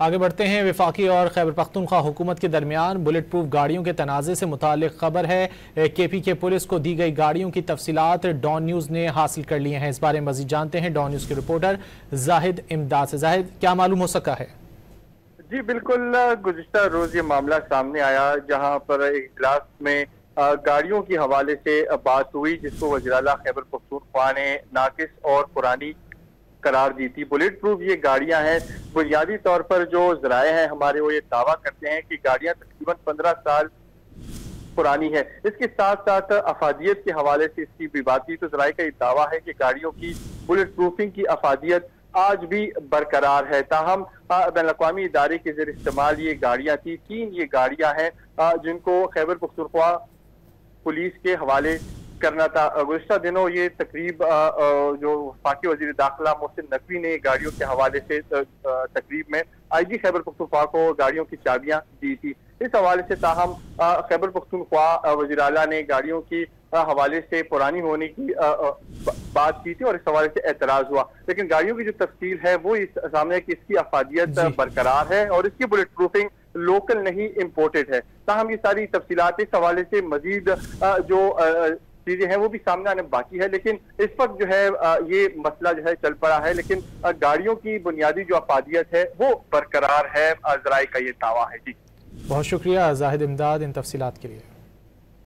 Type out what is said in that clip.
آگے بڑھتے ہیں۔ وفاقی اور خیبر پختونخوا حکومت کے درمیان بلٹ پروف گاڑیوں کے تنازع سے متعلق خبر ہے۔ کے پی کے پولیس کو دی گئی گاڑیوں کی تفصیلات ڈان نیوز نے حاصل کر لی ہیں۔ اس بارے میں مزید جانتے ہیں ڈان نیوز کے رپورٹر زاہد امداد سے۔ زاہد، کیا معلوم ہو سکا ہے؟ جی بالکل، گزشتہ روز یہ معاملہ سامنے آیا جہاں پر ایک اجلاس میں گاڑیوں کے حوالے سے بات ہوئی، جس کو وزیر اعلیٰ خیبر پختونخوا نے ناقص اور پرانی قرار دی تھی۔ بلٹ پروف یہ گاڑیاں ہیں۔ بنیادی طور پر جو ذرائع ہیں ہمارے، وہ یہ دعویٰ کرتے ہیں کہ گاڑیاں تقریباً 15 سال پرانی ہے۔ اس کے ساتھ ساتھ افادیت کے حوالے سے اس کی بھی بات کی تو ذرائع کا یہ دعویٰ ہے کہ گاڑیوں کی بلٹ پروفنگ کی افادیت آج بھی برقرار ہے۔ تاہم بین الاقوامی ادارے کے زیر استعمال یہ گاڑیاں تھی۔ 3 یہ گاڑیاں ہیں جن کو خیبر پختونخوا پولیس کے حوالے کرنا تھا۔ گزشتہ دنوں یہ تقریب جو وفاقی وزیر داخلہ محسن نقوی نے گاڑیوں کے حوالے سے تقریب میں آئی جی خیبر پختونخوا کو گاڑیوں کی چابیاں دی تھی۔ اس حوالے سے تاہم خیبر پختونخوا وزیر اعلیٰ نے گاڑیوں کی حوالے سے پرانی ہونے کی بات کی تھی اور اس حوالے سے اعتراض ہوا، لیکن گاڑیوں کی جو تفصیل ہے وہ سامنے ہے کہ اس کی افادیت برقرار ہے اور اس کی بلٹ پروفنگ لوکل نہیں امپورٹڈ ہے۔ تاہم یہ ساری تفصیلات اس حوالے سے مزید جو چیزیں ہیں وہ بھی سامنے آنے باقی ہے، لیکن اس وقت جو ہے یہ مسئلہ جو ہے چل پڑا ہے، لیکن گاڑیوں کی بنیادی جو افادیت ہے وہ برقرار ہے، ذرائع کا یہ دعویٰ ہے۔ جی بہت شکریہ زاہد امداد ان تفصیلات کے لیے۔